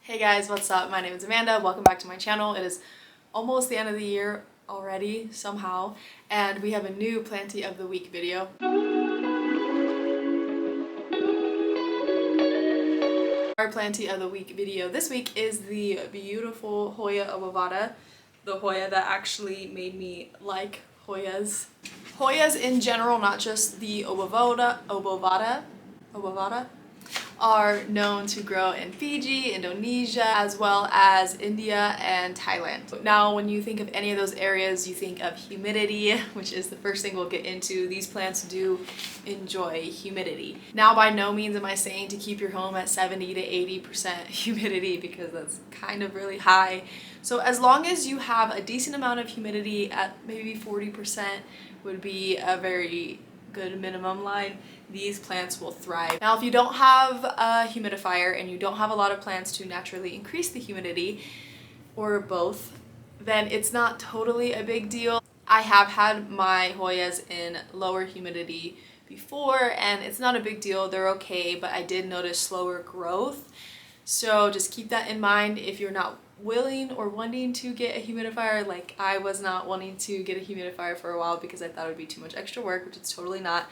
Hey guys, what's up? My name is Amanda. Welcome back to my channel. It is almost the end of the year already, somehow, and we have a new Planty of the Week video. Our Planty of the Week video this week is the beautiful Hoya obovata, the Hoya that actually made me like Hoyas. Hoyas in general, not just the obovata, are known to grow in Fiji, Indonesia, as well as India and Thailand. Now, when you think of any of those areas, you think of humidity, which is the first thing we'll get into. These plants do enjoy humidity. Now, by no means am I saying to keep your home at 70 to 80% humidity, because that's kind of really high. So as long as you have a decent amount of humidity at maybe 40% would be a very good minimum line, these plants will thrive. Now, if you don't have a humidifier and you don't have a lot of plants to naturally increase the humidity, or both, then it's not totally a big deal. I have had my Hoyas in lower humidity before and it's not a big deal, they're okay, but I did notice slower growth. So just keep that in mind if you're not willing or wanting to get a humidifier. Like, I was not wanting to get a humidifier for a while because I thought it would be too much extra work, which it's totally not.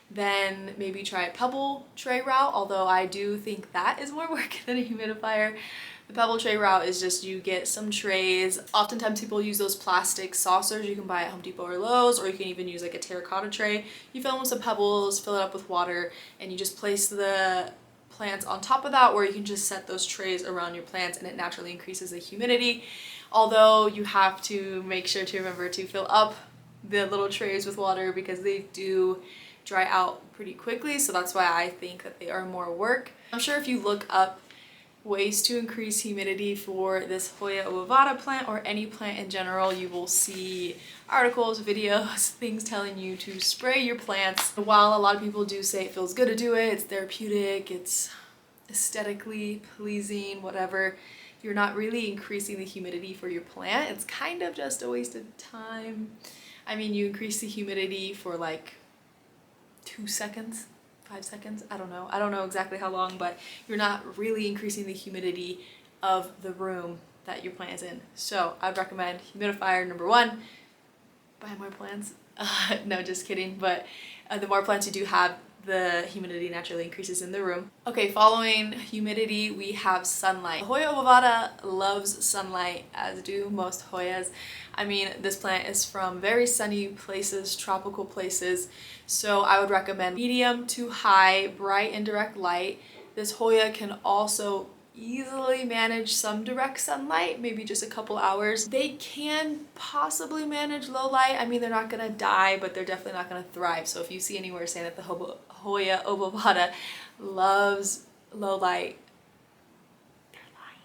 Then maybe try a pebble tray route, although I do think that is more work than a humidifier. The pebble tray route is just you get some trays. Oftentimes people use those plastic saucers you can buy at Home Depot or Lowe's, or you can even use like a terracotta tray. You fill them with some pebbles, fill it up with water, and you just place the plants on top of that, or you can just set those trays around your plants and it naturally increases the humidity. Although you have to make sure to remember to fill up the little trays with water because they do dry out pretty quickly, so that's why I think that they are more work. I'm sure if you look up ways to increase humidity for this Hoya obovata plant or any plant in general, you will see articles, videos, things telling you to spray your plants. While a lot of people do say it feels good to do it, it's therapeutic, it's aesthetically pleasing, whatever, you're not really increasing the humidity for your plant. It's kind of just a waste of time. I mean, you increase the humidity for like 2 seconds, 5 seconds, I don't know exactly how long, but you're not really increasing the humidity of the room that your plant is in. So I'd recommend humidifier number one. Buy more plants. No, just kidding, but the more plants you do have, the humidity naturally increases in the room. Okay, following humidity, we have sunlight. Hoya obovata loves sunlight, as do most Hoyas. I mean, this plant is from very sunny places, tropical places, so I would recommend medium to high, bright and direct light. This Hoya can also easily manage some direct sunlight, maybe just a couple hours. They can possibly manage low light. I mean, they're not gonna die, but they're definitely not gonna thrive. So if you see anywhere saying that the Hoya obovata loves low light, they're lying.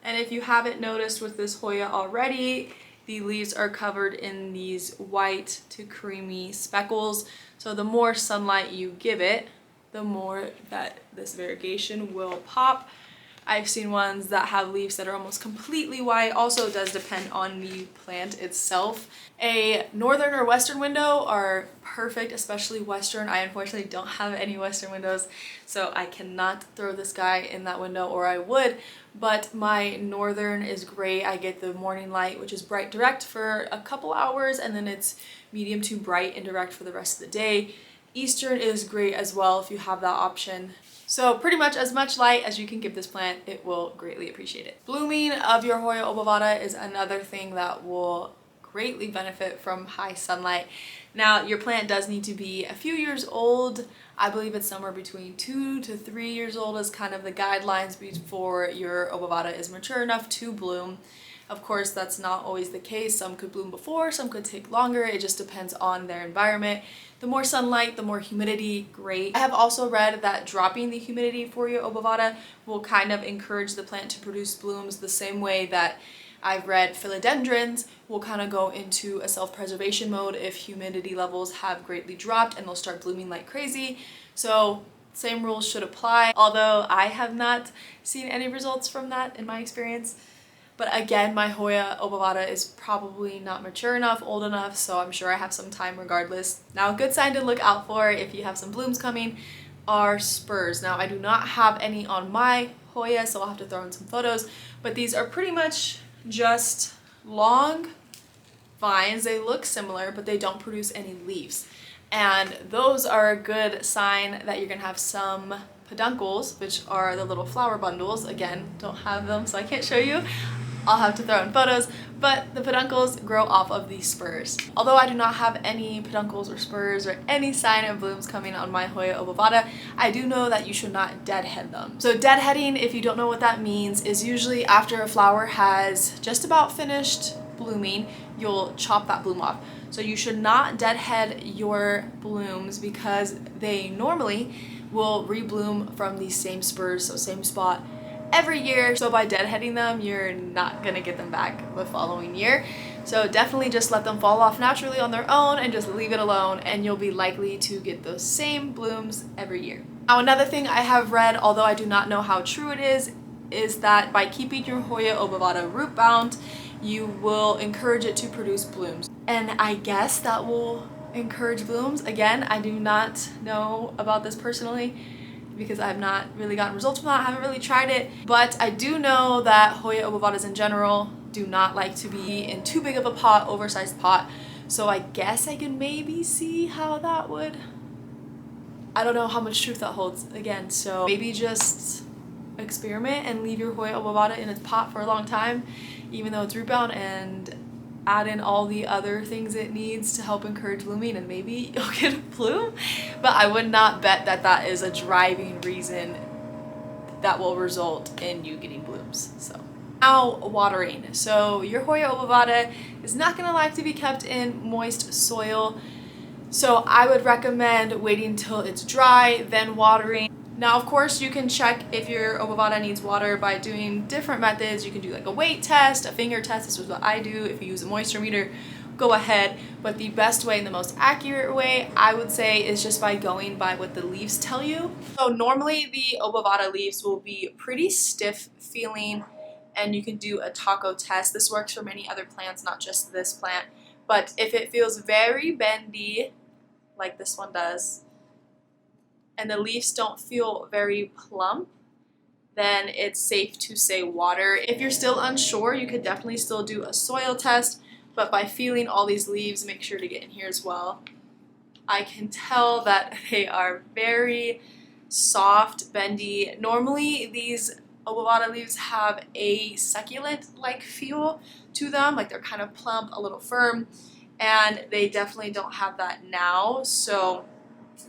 And if you haven't noticed with this Hoya already, the leaves are covered in these white to creamy speckles. So the more sunlight you give it, the more that this variegation will pop. I've seen ones that have leaves that are almost completely white. Also, it does depend on the plant itself. A northern or western window are perfect, especially western. I unfortunately don't have any western windows, so I cannot throw this guy in that window, or I would, but my northern is great. I get the morning light, which is bright direct for a couple hours, and then it's medium to bright and direct for the rest of the day. Eastern is great as well if you have that option. So pretty much as much light as you can give this plant, it will greatly appreciate it. Blooming of your Hoya obovata is another thing that will greatly benefit from high sunlight. Now, your plant does need to be a few years old. I believe it's somewhere between 2 to 3 years old is kind of the guidelines before your obovata is mature enough to bloom. Of course, that's not always the case. Some could bloom before, some could take longer. It just depends on their environment. The more sunlight, the more humidity, great. I have also read that dropping the humidity for your obovata will kind of encourage the plant to produce blooms the same way that I've read philodendrons will kind of go into a self-preservation mode if humidity levels have greatly dropped, and they'll start blooming like crazy. So same rules should apply, although I have not seen any results from that in my experience. But again, my Hoya obovata is probably not mature enough, old enough, so I'm sure I have some time regardless. Now, a good sign to look out for if you have some blooms coming, are spurs. Now I do not have any on my Hoya, so I'll have to throw in some photos, but these are pretty much just long vines. They look similar, but they don't produce any leaves. And those are a good sign that you're gonna have some peduncles, which are the little flower bundles. Again, don't have them, so I can't show you. I'll have to throw in photos, but the peduncles grow off of these spurs. Although I do not have any peduncles or spurs or any sign of blooms coming on my Hoya obovata, I do know that you should not deadhead them. So deadheading, if you don't know what that means, is usually after a flower has just about finished blooming, you'll chop that bloom off. So you should not deadhead your blooms because they normally will rebloom from these same spurs, so same spot, every year. So by deadheading them, you're not gonna get them back the following year. So definitely just let them fall off naturally on their own and just leave it alone, and you'll be likely to get those same blooms every year. Now another thing I have read, although I do not know how true it is that by keeping your Hoya obovata root bound, you will encourage it to produce blooms. And I guess that will encourage blooms. Again, I do not know about this personally because I've not really gotten results from that. I haven't really tried it, but I do know that Hoya obovatas in general do not like to be in too big of a pot, oversized pot. So I guess I can maybe see how that would, I don't know how much truth that holds again. So maybe just experiment and leave your Hoya obovata in its pot for a long time, even though it's root bound, and add in all the other things it needs to help encourage blooming, and maybe you'll get a bloom. But I would not bet that that is a driving reason that will result in you getting blooms. So now watering. So your Hoya obovata is not going to like to be kept in moist soil, so I would recommend waiting till it's dry, then watering. Now, of course, you can check if your obovata needs water by doing different methods. You can do like a weight test, a finger test. This is what I do. If you use a moisture meter, go ahead. But the best way and the most accurate way, I would say, is just by going by what the leaves tell you. So normally the obovata leaves will be pretty stiff feeling, and you can do a taco test. This works for many other plants, not just this plant. But if it feels very bendy, like this one does, and the leaves don't feel very plump, then it's safe to say water. If you're still unsure, you could definitely still do a soil test, but by feeling all these leaves, make sure to get in here as well. I can tell that they are very soft, bendy. Normally these obovata leaves have a succulent-like feel to them, like they're kind of plump, a little firm, and they definitely don't have that now. So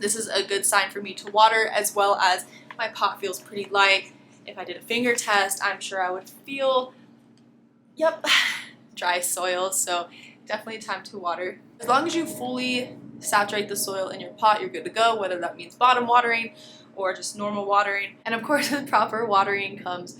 this is a good sign for me to water, as well as my pot feels pretty light. If I did a finger test, I'm sure I would feel, yep, dry soil. So definitely time to water. As long as you fully saturate the soil in your pot, you're good to go, whether that means bottom watering or just normal watering. And of course, with proper watering comes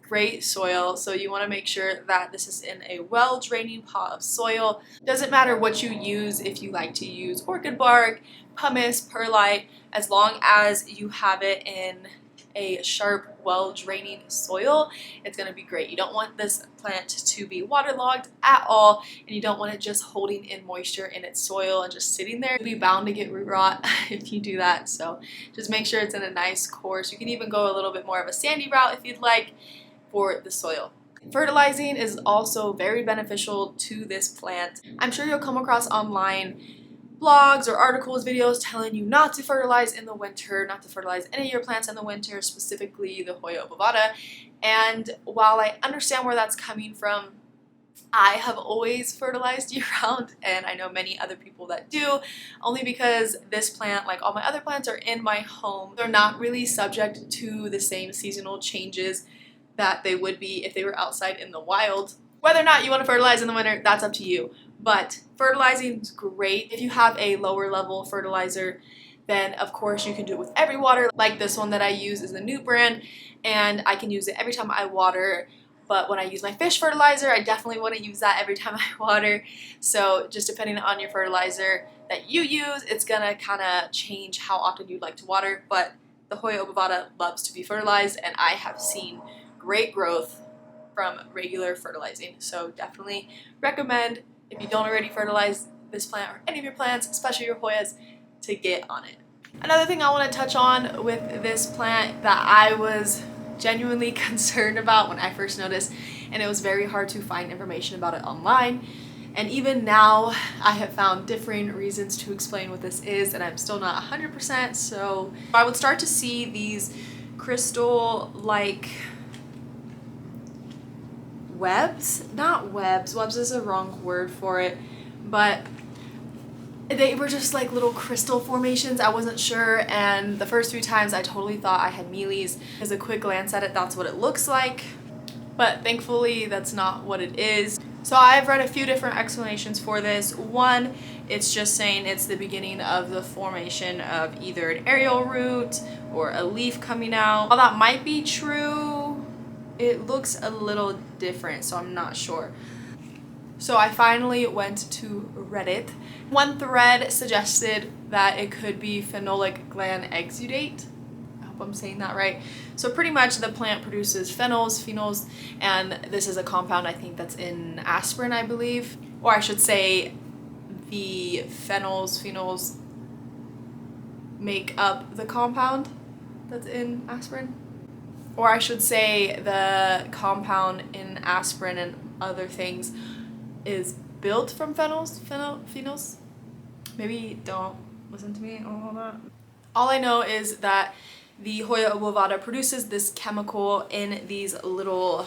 great soil, so you want to make sure that this is in a well-draining pot of soil. Doesn't matter what you use, if you like to use orchid bark, pumice, perlite, as long as you have it in a sharp, well-draining soil, it's going to be great. You don't want this plant to be waterlogged at all, and you don't want it just holding in moisture in its soil and just sitting there. You'll be bound to get root rot if you do that, so just make sure it's in a nice course. You can even go a little bit more of a sandy route if you'd like for the soil. Fertilizing is also very beneficial to this plant. I'm sure you'll come across online blogs or articles, videos telling you not to fertilize in the winter, not to fertilize any of your plants in the winter, specifically the Hoya obovata. And while I understand where that's coming from, I have always fertilized year-round, and I know many other people that do, only because this plant, like all my other plants, are in my home. They're not really subject to the same seasonal changes that they would be if they were outside in the wild. Whether or not you want to fertilize in the winter, that's up to you. But fertilizing is great. If you have a lower level fertilizer, then of course you can do it with every water. Like this one that I use is the new brand, and I can use it every time I water. But when I use my fish fertilizer, I definitely want to use that every time I water. So just depending on your fertilizer that you use, it's gonna kind of change how often you'd like to water. But the Hoya obovata loves to be fertilized, and I have seen great growth from regular fertilizing. So definitely recommend, if you don't already fertilize this plant or any of your plants, especially your Hoyas, to get on it. Another thing I want to touch on with this plant that I was genuinely concerned about when I first noticed, and it was very hard to find information about it online. And even now, I have found different reasons to explain what this is, and I'm still not 100%. So I would start to see these crystal-like webs. Not webs. Webs is a wrong word for it, but they were just like little crystal formations. I wasn't sure, and the first few times I totally thought I had mealies. As a quick glance at it, that's what it looks like, but thankfully that's not what it is. So I've read a few different explanations for this. One, it's just saying it's the beginning of the formation of either an aerial root or a leaf coming out. While that might be true, it looks a little different, so I'm not sure. So I finally went to Reddit. One thread suggested that it could be phenolic gland exudate. I hope I'm saying that right. So pretty much the plant produces phenols, and this is a compound I think that's in aspirin, I believe. Or I should say the phenols make up the compound that's in aspirin. Or I should say the compound in aspirin and other things is built from phenols. Maybe don't listen to me on all that. All I know is that the Hoya obovata produces this chemical in these little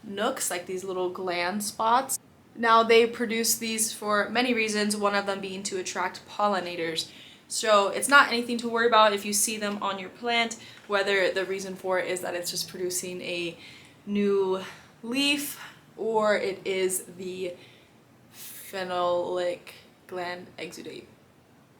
nooks, like these little gland spots. Now they produce these for many reasons, one of them being to attract pollinators. So it's not anything to worry about if you see them on your plant, whether the reason for it is that it's just producing a new leaf or it is the phenolic gland exudate.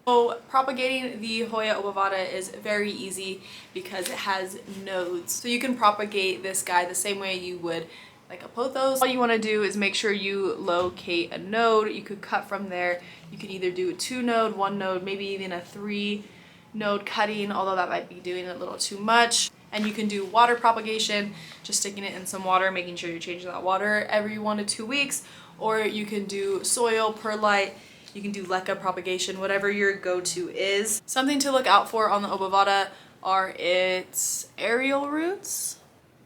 So propagating the Hoya obovata is very easy because it has nodes. So you can propagate this guy the same way you would like a pothos. All you want to do is make sure you locate a node. You could cut from there. You can either do a 2-node, 1-node, maybe even a 3-node cutting, although that might be doing a little too much. And you can do water propagation, just sticking it in some water, making sure you're changing that water every 1 to 2 weeks. Or you can do soil, perlite, you can do Lemme propagation, whatever your go-to is. Something to look out for on the obovata are its aerial roots.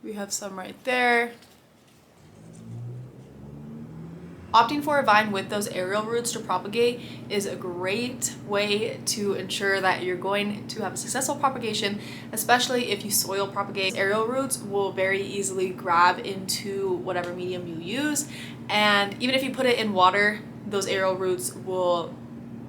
We have some right there. Opting for a vine with those aerial roots to propagate is a great way to ensure that you're going to have a successful propagation, especially if you soil propagate. Aerial roots will very easily grab into whatever medium you use, and even if you put it in water, those aerial roots will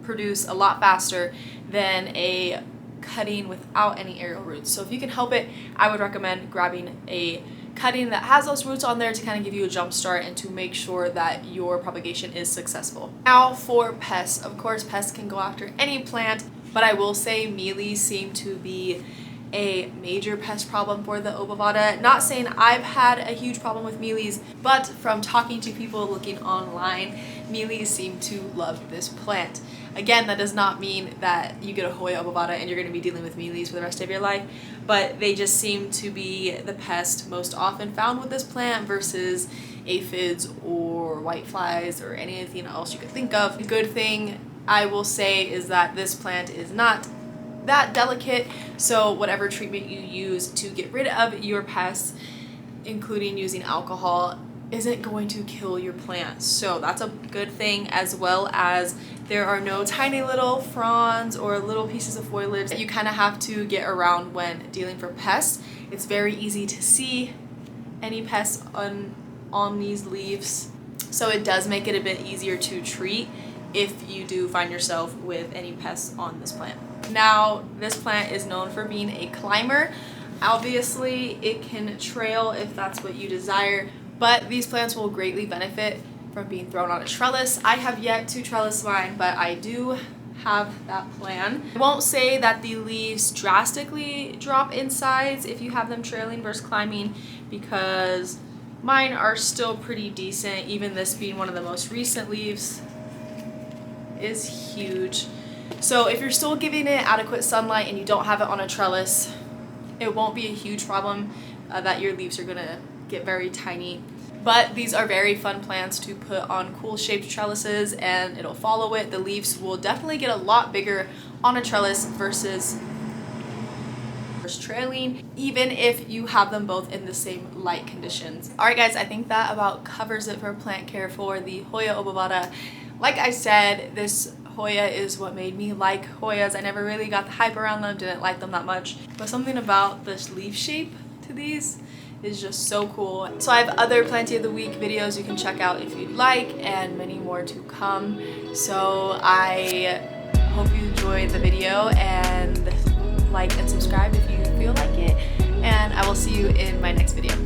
produce a lot faster than a cutting without any aerial roots. So if you can help it, I would recommend grabbing a cutting that has those roots on there to kind of give you a jump start and to make sure that your propagation is successful. Now for pests. Of course, pests can go after any plant, but I will say mealies seem to be a major pest problem for the obovata. Not saying I've had a huge problem with mealies, but from talking to people looking online, mealies seem to love this plant. Again, that does not mean that you get a Hoya obovata and you're going to be dealing with mealies for the rest of your life, but they just seem to be the pest most often found with this plant versus aphids or whiteflies or anything else you could think of. The good thing I will say is that this plant is not that delicate, so whatever treatment you use to get rid of your pests, including using alcohol, isn't going to kill your plant. So that's a good thing, as well as there are no tiny little fronds or little pieces of foliage that you kind of have to get around when dealing for pests. It's very easy to see any pests on these leaves, so it does make it a bit easier to treat if you do find yourself with any pests on this plant. Now, this plant is known for being a climber. Obviously, it can trail if that's what you desire, but these plants will greatly benefit from being thrown on a trellis. I have yet to trellis mine, but I do have that plan. I won't say that the leaves drastically drop in size if you have them trailing versus climbing, because mine are still pretty decent. Even this being one of the most recent leaves is huge. So if you're still giving it adequate sunlight and you don't have it on a trellis, it won't be a huge problem that your leaves are gonna get very tiny. But these are very fun plants to put on cool shaped trellises, and it'll follow it. The leaves will definitely get a lot bigger on a trellis versus trailing, even if you have them both in the same light conditions. Alright guys, I think that about covers it for plant care for the Hoya obovata. Like I said, this Hoya is what made me like Hoyas. I never really got the hype around them, didn't like them that much, but something about this leaf shape to these is just so cool. So I have other Planty of the Week videos you can check out if you'd like, and many more to come. So I hope you enjoyed the video, and like and subscribe if you feel like it, and I will see you in my next video.